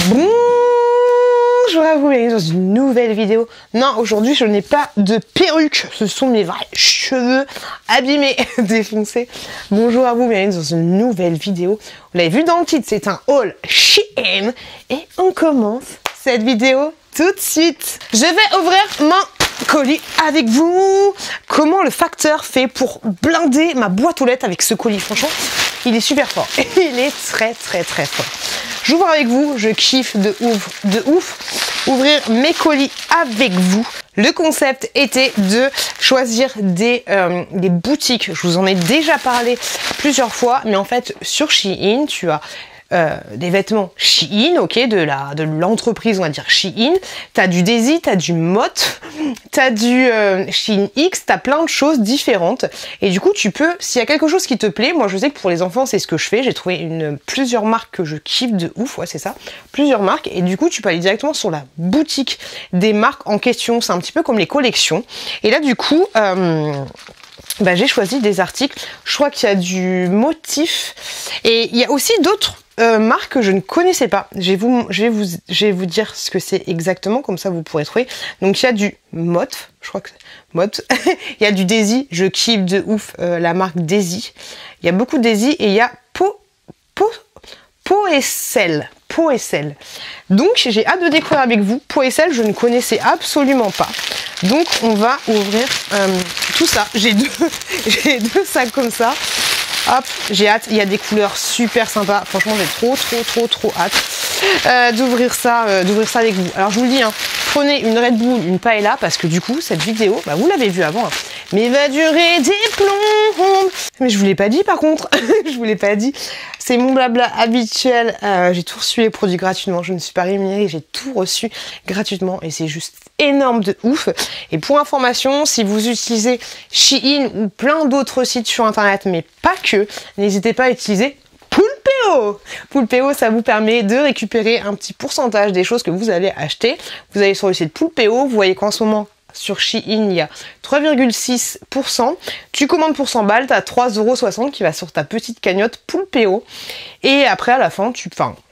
Bonjour à vous, bienvenue dans une nouvelle vidéo. Non, aujourd'hui je n'ai pas de perruque, ce sont mes vrais cheveux abîmés, défoncés. Bonjour à vous, bienvenue dans une nouvelle vidéo. Vous l'avez vu dans le titre, c'est un haul Shein. Et on commence cette vidéo tout de suite. Je vais ouvrir mon colis avec vous. Comment le facteur fait pour blinder ma boîte aux lettres avec ce colis? Franchement, il est super fort. Il est très fort. J'ouvre avec vous, je kiffe de ouf ouvrir mes colis avec vous. Le concept était de choisir des boutiques. Je vous en ai déjà parlé plusieurs fois, mais en fait sur Shein, tu as des vêtements Shein, ok, de l'entreprise, on va dire Shein. T'as du Desi, t'as du Mott, t'as du Shein X, t'as plein de choses différentes. Et du coup, tu peux, s'il y a quelque chose qui te plaît, moi je sais que pour les enfants, c'est ce que je fais. J'ai trouvé plusieurs marques que je kiffe de ouf, ouais, c'est ça, plusieurs marques. Et du coup, tu peux aller directement sur la boutique des marques en question. C'est un petit peu comme les collections. Et là, du coup, j'ai choisi des articles. Je crois qu'il y a du Motif et il y a aussi d'autres marques que je ne connaissais pas. Je vais vous dire ce que c'est exactement, comme ça vous pourrez trouver. Donc il y a du Mott, je crois que c'est Mott. Il y a du Desi, je kiffe de ouf la marque Desi. Il y a beaucoup de Desi et il y a Poecel. Donc j'ai hâte de découvrir avec vous. Poecel, je ne connaissais absolument pas. Donc on va ouvrir tout ça. J'ai deux sacs comme ça. Hop, j'ai hâte. Il y a des couleurs super sympas. Franchement, j'ai trop hâte d'ouvrir ça avec vous. Alors je vous le dis, hein, prenez une Red Bull, une paella, parce que du coup cette vidéo, vous l'avez vu avant, hein, mais va durer des plombs. Mais je vous l'ai pas dit par contre. Je vous l'ai pas dit. C'est mon blabla habituel. J'ai tout reçu les produits gratuitement. Je ne suis pas rémunérée. J'ai tout reçu gratuitement et c'est juste énorme de ouf. Et pour information, si vous utilisez Shein ou plein d'autres sites sur internet, mais pas que, n'hésitez pas à utiliser Poulpeo. Poulpeo, ça vous permet de récupérer un petit pourcentage des choses que vous allez acheter. Vous allez sur le site Poulpeo, vous voyez qu'en ce moment, sur Shein, il y a 3,6%. Tu commandes pour 100 balles, tu as 3,60 € qui va sur ta petite cagnotte Poulpeo. Et après, à la fin,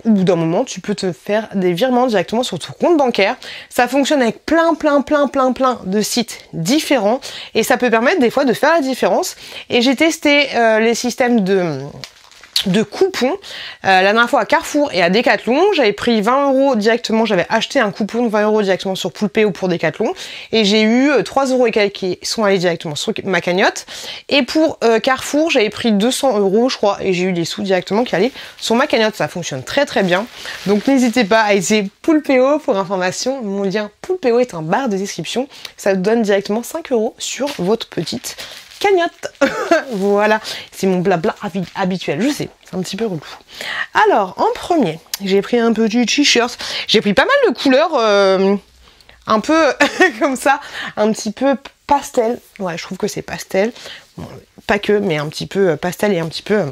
au bout d'un moment, tu peux te faire des virements directement sur ton compte bancaire. Ça fonctionne avec plein de sites différents. Et ça peut permettre des fois de faire la différence. Et j'ai testé les systèmes de coupons la dernière fois à Carrefour et à Decathlon. J'avais pris 20 € directement, j'avais acheté un coupon de 20 € directement sur Poulpeo pour Decathlon et j'ai eu 3 € et quelques qui sont allés directement sur ma cagnotte. Et pour Carrefour, j'avais pris 200 € je crois et j'ai eu des sous directement qui allaient sur ma cagnotte. Ça fonctionne très bien. Donc n'hésitez pas à essayer Poulpeo pour information. Mon lien Poulpeo est en barre de description. Ça vous donne directement 5 € sur votre petite cagnotte. Voilà, c'est mon blabla habituel, je sais, c'est un petit peu relou. Alors, en premier, j'ai pris un petit t-shirt. J'ai pris pas mal de couleurs un peu comme ça, un petit peu pastel. Ouais, je trouve que c'est pastel. Bon, pas que, mais un petit peu pastel et un petit peu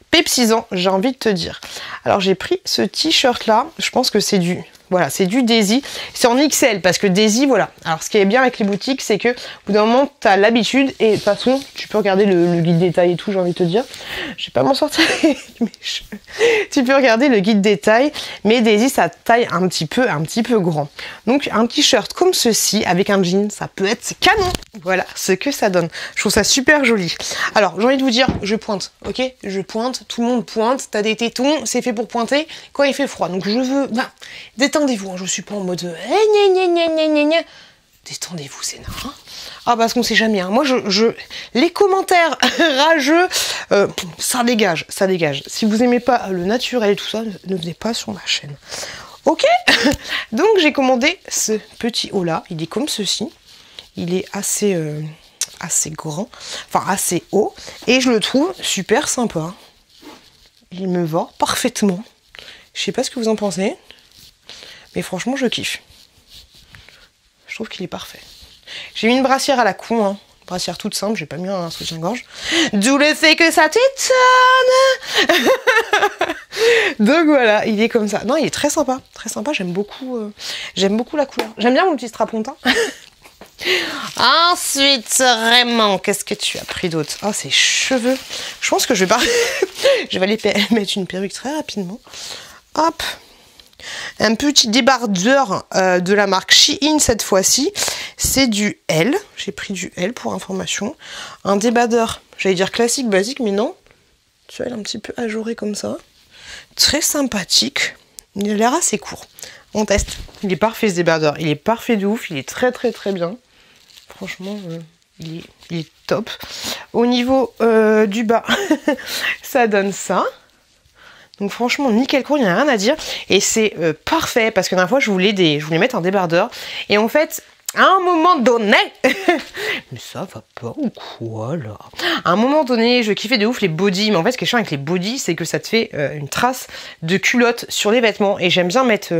pepsisant, j'ai envie de te dire. Alors, j'ai pris ce t-shirt là, je pense que c'est du... Voilà, c'est du Desi. C'est en XL parce que Desi, voilà. Alors, ce qui est bien avec les boutiques, c'est que au bout d'un moment, tu as l'habitude et de toute façon, tu peux regarder le guide détail et tout, j'ai envie de te dire. Je vais pas m'en sortir avec mes cheveux. Tu peux regarder le guide détail, mais Desi, ça taille un petit peu grand. Donc, un t-shirt comme ceci avec un jean, ça peut être canon. Voilà ce que ça donne. Je trouve ça super joli. Alors, j'ai envie de vous dire, je pointe, ok? Je pointe, tout le monde pointe. T'as des tétons, c'est fait pour pointer quand il fait froid. Donc, je veux... détendez-vous, hein, je suis pas en mode détendez-vous, c'est nain. Ah, parce qu'on sait jamais, hein. Moi les commentaires rageux, ça dégage. Si vous aimez pas le naturel et tout ça, ne venez pas sur ma chaîne. Ok. Donc j'ai commandé ce petit haut là, il est comme ceci. Il est assez grand, enfin assez haut, et je le trouve super sympa. Il me va parfaitement. Je sais pas ce que vous en pensez. Mais franchement, je kiffe. Je trouve qu'il est parfait. J'ai mis une brassière à la con, hein. Brassière toute simple, j'ai pas mis un soutien-gorge. D'où le fait que ça t'étonne. Donc voilà, il est comme ça. Non, il est très sympa, j'aime beaucoup la couleur. J'aime bien mon petit strapontin. Ensuite, vraiment, qu'est-ce que tu as pris d'autre? Oh, ses cheveux. Je pense que je vais aller mettre une perruque très rapidement. Hop. Un petit débardeur de la marque Shein cette fois-ci. C'est du L. J'ai pris du L pour information. Un débardeur, j'allais dire classique, basique, mais non. Tu vois, il est un petit peu ajouré comme ça. Très sympathique. Il a l'air assez court. On teste. Il est parfait ce débardeur. Il est parfait de ouf. Il est très très très bien. Franchement, il est top. Au niveau du bas, ça donne ça. Donc franchement, nickel court, il n'y a rien à dire. Et c'est parfait parce que la dernière fois, je voulais mettre un débardeur. Et en fait, à un moment donné, mais ça va pas ou quoi là? À un moment donné, je kiffais de ouf les bodys. Mais en fait, ce qui est chiant avec les bodys, c'est que ça te fait une trace de culotte sur les vêtements. Et j'aime bien mettre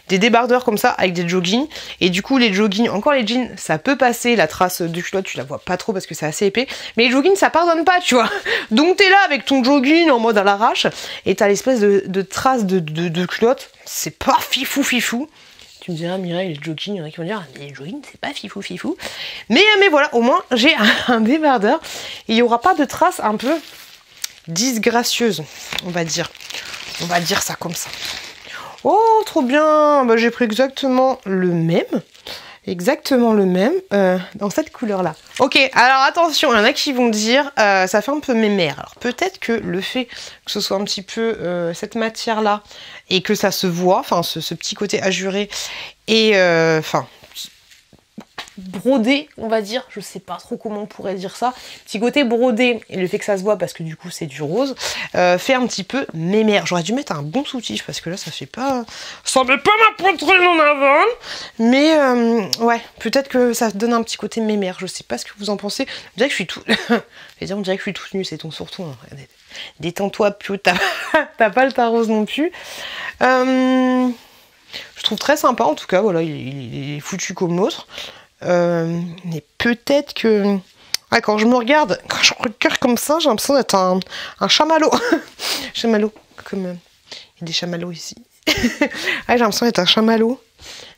des débardeurs comme ça avec des joggings. Et du coup, les joggings, encore les jeans, ça peut passer. La trace de culotte, tu la vois pas trop parce que c'est assez épais. Mais les joggings, ça pardonne pas, tu vois. Donc t'es là avec ton jogging en mode à l'arrache. Et t'as l'espèce de trace de culotte. C'est pas fifou fifou. Tu me diras, Mireille, les joggings, il y en a qui vont dire, les joggings, c'est pas fifou fifou. Mais voilà, au moins, j'ai un débardeur. Et il n'y aura pas de traces un peu disgracieuses, on va dire. On va dire ça comme ça. Oh, trop bien. Bah, j'ai pris exactement le même. Exactement le même dans cette couleur-là. Ok, alors attention, il y en a qui vont dire, ça fait un peu mémère. Alors peut-être que le fait que ce soit un petit peu cette matière-là et que ça se voit, enfin ce petit côté azuré et enfin brodé, on va dire, je sais pas trop comment on pourrait dire ça, petit côté brodé et le fait que ça se voit parce que du coup c'est du rose, fait un petit peu mémère. J'aurais dû mettre un bon soutif parce que là ça fait pas, ça met pas ma poitrine en avant, mais ouais, peut-être que ça donne un petit côté mémère. Je sais pas ce que vous en pensez. On dirait que je suis tout, on dirait que je suis toute nue, c'est ton surtout. Hein. Détends-toi, Pio, t'as pas le teint rose non plus. Je trouve très sympa en tout cas. Voilà, il est foutu comme l'autre. Mais peut-être que quand je me regarde, comme ça, j'ai l'impression d'être un chamallow. Chamallow, comme il y a des chamallows ici. Ouais, j'ai l'impression d'être un chamallow.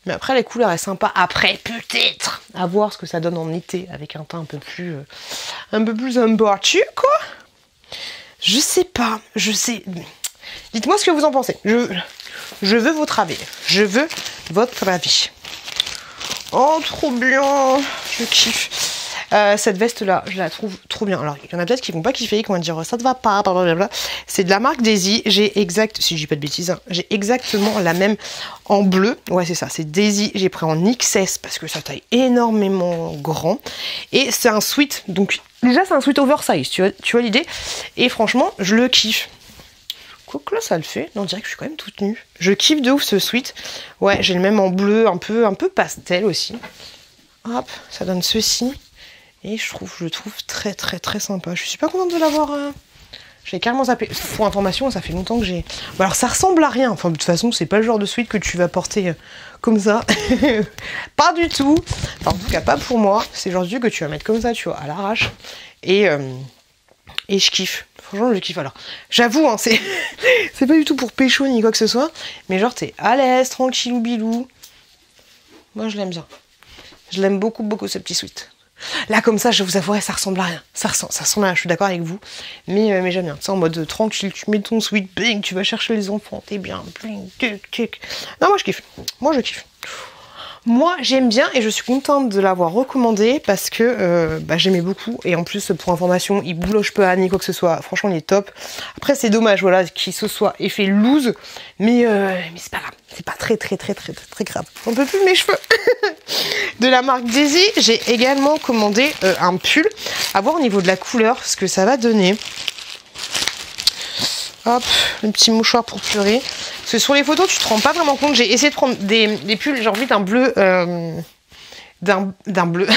Mais après, la couleur est sympa. Après, peut-être à voir ce que ça donne en été avec un teint un peu plus embarqué, quoi. Je sais pas. Je sais. Dites-moi ce que vous en pensez. Je veux votre avis. Je veux votre avis. Oh, trop bien. Je kiffe. Cette veste-là, je la trouve trop bien. Alors, il y en a peut-être qui vont pas kiffer, qui vont dire ça te va pas, blablabla. C'est de la marque Daisy. Si je dis pas de bêtises, hein, j'ai exactement la même en bleu. Ouais, c'est ça, c'est Daisy. J'ai pris en XS parce que ça taille énormément grand. Et c'est un sweat. Donc, déjà, c'est un sweat oversize. Tu vois l'idée? Et franchement, je le kiffe. Quoique là, ça le fait. Non, on dirait que je suis quand même toute nue. Je kiffe de ouf ce sweat. Ouais, j'ai le même en bleu, un peu pastel aussi. Hop, ça donne ceci. Et je le trouve très très très sympa. Je suis pas contente de l'avoir. J'ai carrément zappé. Pour information, ça fait longtemps que j'ai. Bon, alors ça ressemble à rien. Enfin, de toute façon, c'est pas le genre de sweat que tu vas porter comme ça. Pas du tout. Enfin, en tout cas, pas pour moi. C'est le genre de truc que tu vas mettre comme ça, tu vois, à l'arrache. Et je kiffe. Franchement, je kiffe. Alors, j'avoue, hein, c'est pas du tout pour pécho ni quoi que ce soit. Mais genre, t'es à l'aise, tranquillou bilou. Moi, je l'aime bien. Je l'aime beaucoup, beaucoup, ce petit sweat. Là, comme ça, je vous avouerai, ça ressemble à rien. Ça ressemble à rien, je suis d'accord avec vous. Mais j'aime bien. Tu sais, en mode tranquille, tu mets ton sweat, bing, tu vas chercher les enfants, t'es bien. Bling, tic. Non, moi, je kiffe. Moi, j'aime bien et je suis contente de l'avoir recommandé parce que j'aimais beaucoup. Et en plus, pour information, il bouloche pas ni quoi que ce soit. Franchement, il est top. Après, c'est dommage, voilà, qu'il se soit effet loose. Mais c'est pas grave. C'est pas très grave. On peut plus mes cheveux. De la marque Daisy, j'ai également commandé un pull. À voir au niveau de la couleur, ce que ça va donner. Hop, le petit mouchoir pour pleurer. Parce que sur les photos, tu te rends pas vraiment compte. J'ai essayé de prendre des pulls, j'ai envie d'un bleu... d'un bleu.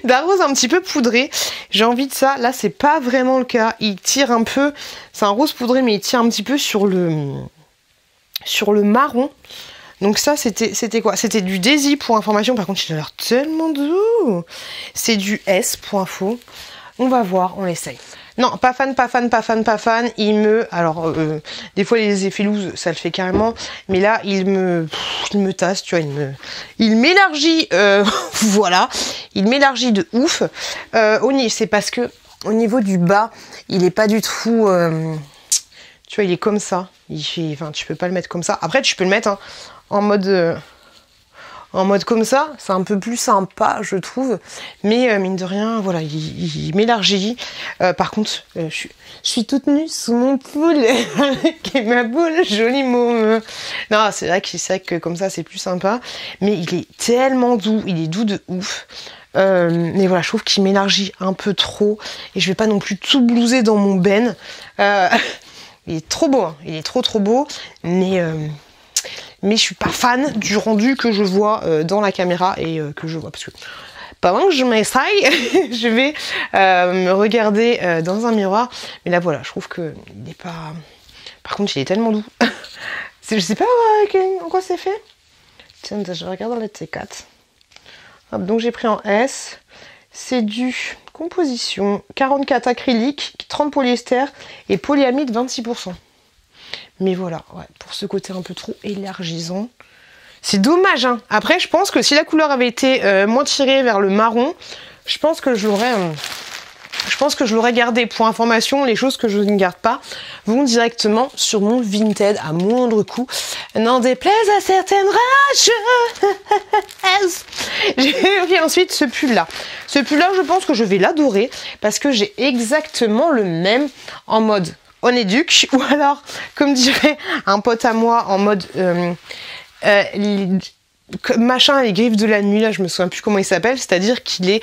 d'un rose un petit peu poudré. J'ai envie de ça. Là, c'est pas vraiment le cas. Il tire un peu... C'est un rose poudré, mais il tire un petit peu sur le marron. Donc ça, c'était quoi? C'était du Daisy pour information. Par contre, il a l'air tellement doux. C'est du S pour info. On va voir, on essaye. Non, pas fan. Alors, des fois, les effets loose, ça le fait carrément. Mais là, il me tasse, tu vois. Il m'élargit, voilà. Il m'élargit de ouf. C'est parce que, au niveau du bas, il est pas du tout... Tu vois, il est comme ça. Enfin, tu peux pas le mettre comme ça. Après, tu peux le mettre hein, en mode comme ça. C'est un peu plus sympa, je trouve. Mais mine de rien, voilà, il m'élargit. Par contre, je suis toute nue sous mon pool avec ma boule, joli môme. Non, c'est vrai que comme ça, c'est plus sympa. Mais il est tellement doux. Il est doux de ouf. Mais voilà, je trouve qu'il m'élargit un peu trop. Et je vais pas non plus tout blouser dans mon ben. Il est trop beau, hein. Il est trop beau. Mais je suis pas fan du rendu que je vois dans la caméra et que je vois. Parce que pendant que je m'essaye, je vais me regarder dans un miroir. Mais là, voilà, je trouve que il est pas... Par contre, il est tellement doux. Je sais pas en quoi c'est fait. Tiens, je regarde dans les T4. Hop, donc j'ai pris en S. C'est du composition 44 acrylique, 30 polyester et polyamide 26%. Mais voilà, ouais, pour ce côté un peu trop élargisant. C'est dommage, hein. Après, je pense que si la couleur avait été moins tirée vers le marron, je pense que je l'aurais gardé. Pour information, les choses que je ne garde pas vont directement sur mon Vinted à moindre coût. N'en déplaise à certaines rages. J'ai pris ensuite ce pull-là. Ce pull-là, je pense que je vais l'adorer parce que j'ai exactement le même en mode on éduque ou alors, comme dirait un pote à moi, en mode machin les griffes de la nuit, là je me souviens plus comment il s'appelle, c'est-à-dire qu'il est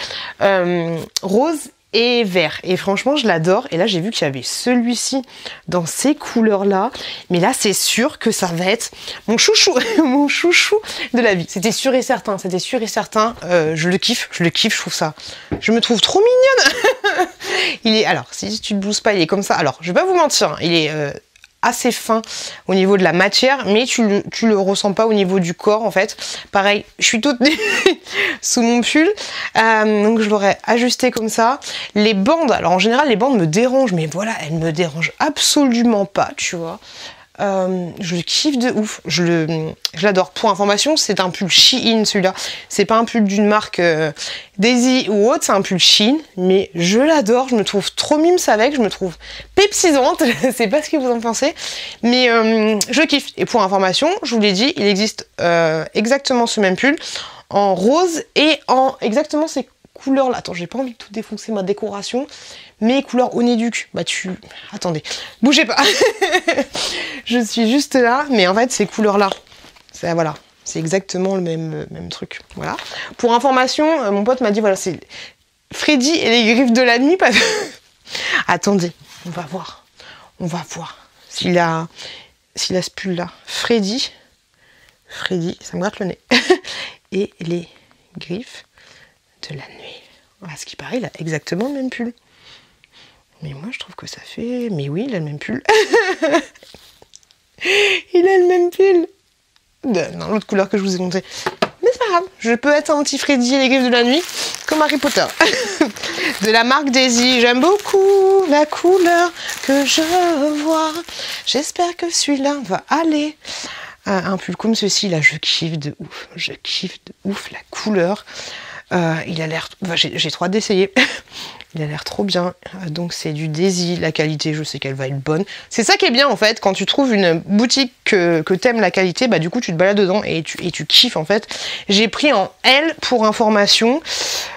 rose et vert. Et franchement, je l'adore. Et là, j'ai vu qu'il y avait celui-ci dans ces couleurs-là. Mais là, c'est sûr que ça va être mon chouchou, mon chouchou de la vie. C'était sûr et certain, c'était sûr et certain. Je le kiffe, je trouve ça. Je me trouve trop mignonne. Il est, alors, si tu ne blouses pas, il est comme ça. Alors, je vais pas vous mentir, hein, il est assez fin au niveau de la matière, mais tu le ressens pas au niveau du corps en fait. Pareil, je suis toute nue sous mon pull, donc je l'aurais ajusté comme ça. Les bandes, alors en général les bandes me dérangent, mais voilà, elles me dérangent absolument pas, tu vois. Je le kiffe de ouf, je l'adore. Pour information, c'est un pull Shein celui-là. C'est pas un pull d'une marque Daisy ou autre, c'est un pull Shein, mais je l'adore, je me trouve trop mimes avec, je me trouve pepsisante, je sais pas ce que vous en pensez, mais je kiffe. Et pour information, je vous l'ai dit, il existe exactement ce même pull en rose et en exactement ces couleurs là. Attends, j'ai pas envie de tout défoncer ma décoration. Mes couleurs Onéduc, bah attendez, bougez pas. Je suis juste là, mais en fait ces couleurs là, voilà, c'est exactement le même truc. Voilà. Pour information, mon pote m'a dit voilà, c'est Freddy et les griffes de la nuit. Parce... attendez, on va voir s'il a ce pull là. Freddy, ça me gratte le nez. Et les griffes de la nuit. Voilà, ce qui paraît, il a exactement le même pull. Mais moi, je trouve que ça fait... Mais oui, il a le même pull. Il a le même pull. Dans l'autre couleur que je vous ai montré. Mais c'est pas grave. Je peux être un petit Freddy et les griffes de la nuit, comme Harry Potter. De la marque Daisy. J'aime beaucoup la couleur que je vois. J'espère que celui-là va aller. Un pull comme ceci, là, je kiffe de ouf. Je kiffe de ouf la couleur. Il a l'air... Enfin, j'ai trop hâte d'essayer. Il a l'air trop bien. Donc c'est du Daisy. La qualité, je sais qu'elle va être bonne. C'est ça qui est bien en fait. Quand tu trouves une boutique que t'aimes la qualité, bah du coup tu te balades dedans et tu kiffes en fait. J'ai pris en L pour information.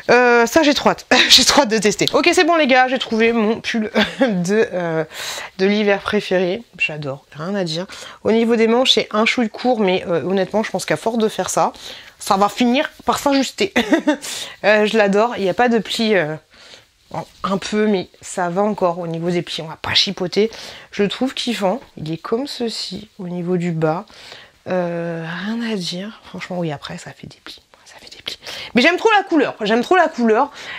Ça j'ai trop hâte. J'ai trop hâte de tester. Ok, c'est bon les gars, j'ai trouvé mon pull de l'hiver préféré. J'adore, rien à dire. Au niveau des manches, c'est un chouille court, mais honnêtement, je pense qu'à force de faire ça, ça va finir par s'ajuster. Je l'adore. Il n'y a pas de plis... un peu, mais ça va encore au niveau des plis, on va pas chipoter. Je le trouve kiffant, il est comme ceci au niveau du bas. Rien à dire, franchement oui, après ça fait des plis. Mais j'aime trop la couleur,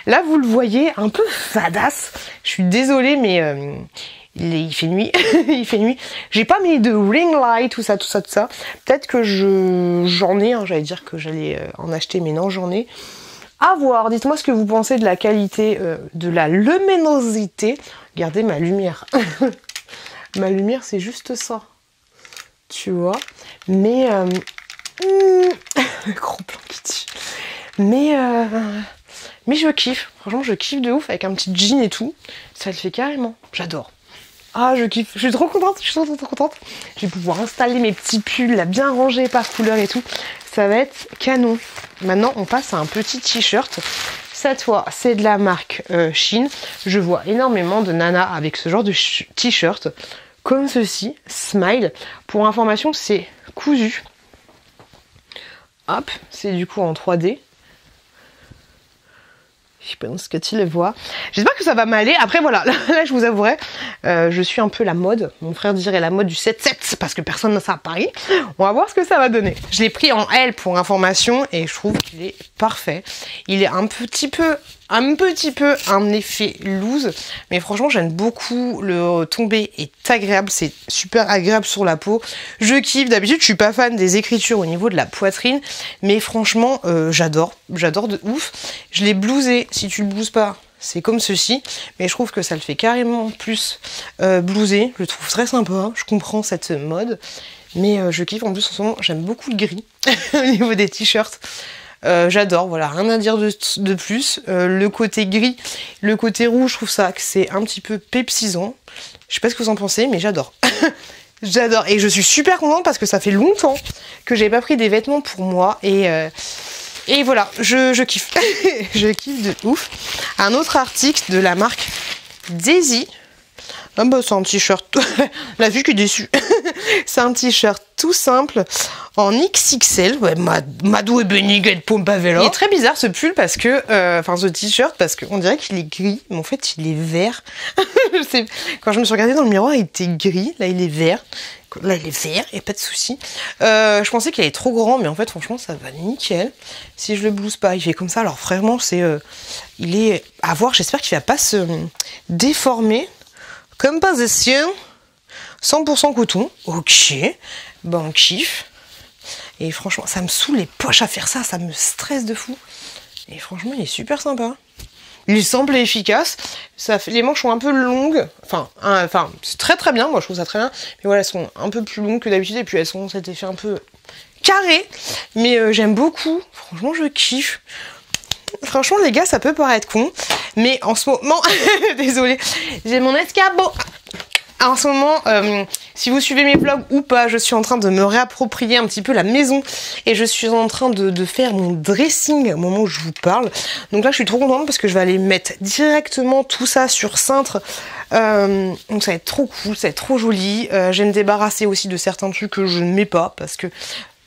Là vous le voyez, un peu fadasse. Je suis désolée, mais il fait nuit. Il fait nuit. J'ai pas mis de ring light, tout ça. Peut-être que j'en ai, hein, j'allais dire que j'allais en acheter, mais non, j'en ai. À voir, dites-moi ce que vous pensez de la qualité, de la luminosité. Regardez ma lumière. Ma lumière, c'est juste ça. Tu vois. Mais... gros plan qui tue. Mais je kiffe. Franchement, je kiffe de ouf avec un petit jean et tout. Ça le fait carrément. J'adore. Ah, je kiffe. Je suis trop contente. Je suis trop contente. Je vais pouvoir installer mes petits pulls, là, bien rangés par couleur et tout. Ça va être canon. Maintenant, on passe à un petit t-shirt. Cette fois, c'est de la marque Shein. Je vois énormément de nanas avec ce genre de t-shirt. Comme ceci, Smile. Pour information, c'est cousu. Hop, c'est du coup en 3D. Je pense que tu le vois. J'espère que ça va m'aller. Après, voilà, là, je vous avouerai, je suis un peu la mode. Mon frère dirait la mode du 7-7 parce que personne n'a ça à Paris. On va voir ce que ça va donner. Je l'ai pris en L pour information et je trouve qu'il est parfait. Il est un petit peu un effet loose, mais franchement, j'aime beaucoup. Le tombé est agréable, c'est super agréable sur la peau. Je kiffe. D'habitude, je suis pas fan des écritures au niveau de la poitrine, mais franchement, j'adore de ouf. Je l'ai blousé. Si tu le blouses pas, c'est comme ceci, mais je trouve que ça le fait carrément plus blouser. Je le trouve très sympa. Je comprends cette mode, mais je kiffe. En plus, en ce moment, j'aime beaucoup le gris au niveau des t-shirts. J'adore, voilà, rien à dire de plus. Le côté gris, le côté rouge, je trouve ça que c'est un petit peu pepsisant. Je sais pas ce que vous en pensez, mais j'adore. J'adore. Et je suis super contente parce que ça fait longtemps que j'ai pas pris des vêtements pour moi. Et voilà, je kiffe. Je kiffe de ouf. Un autre article de la marque Daisy. Ah bah c'est un t-shirt. La vue qui est déçue. C'est un t-shirt tout simple en XXL. Ouais, Madou et Beniguet pompe à vélo. Il est très bizarre ce pull parce que, enfin ce t-shirt parce qu'on dirait qu'il est gris, mais en fait il est vert. Quand je me suis regardée dans le miroir, il était gris. Là il est vert. Là il est vert, il n'y a pas de souci. Je pensais qu'il allait trop grand, mais en fait franchement ça va nickel. Si je le blouse pas, il fait comme ça. Alors vraiment c'est, il est à voir. J'espère qu'il va pas se déformer. Comme pas des siens, 100% coton. Ok, ben on kiffe. Et franchement, ça me saoule les poches à faire ça, ça me stresse de fou. Et franchement, il est super sympa. Il est simple et efficace. Ça fait, les manches sont un peu longues. Enfin, c'est très bien, moi je trouve ça très bien. Mais voilà, elles sont un peu plus longues que d'habitude et puis elles ont cet effet un peu carré. Mais j'aime beaucoup. Franchement, je kiffe. Franchement, les gars, ça peut paraître con, mais en ce moment, désolée, j'ai mon escabeau. En ce moment, si vous suivez mes vlogs ou pas, je suis en train de me réapproprier un petit peu la maison et je suis en train de faire mon dressing au moment où je vous parle. Donc là, je suis trop contente parce que je vais aller mettre directement tout ça sur cintre. Donc ça va être trop cool, ça va être trop joli. Je vais me débarrasser aussi de certains trucs que je ne mets pas parce que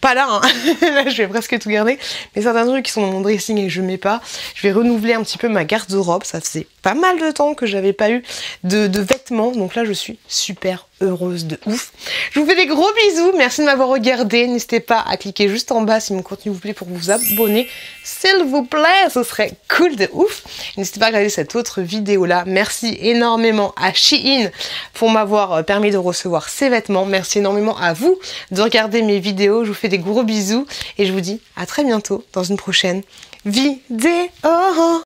pas là, hein. Là je vais presque tout garder, mais certains trucs qui sont dans mon dressing et que je mets pas, je vais renouveler un petit peu ma garde-robe. Ça faisait pas mal de temps que j'avais pas eu de vêtements, donc là je suis super heureuse de ouf. Je vous fais des gros bisous, merci de m'avoir regardé, n'hésitez pas à cliquer juste en bas si mon contenu vous plaît pour vous abonner, s'il vous plaît, ce serait cool de ouf. N'hésitez pas à regarder cette autre vidéo là, merci énormément à Shein pour m'avoir permis de recevoir ces vêtements, merci énormément à vous de regarder mes vidéos, je vous fais des gros bisous et je vous dis à très bientôt dans une prochaine vidéo.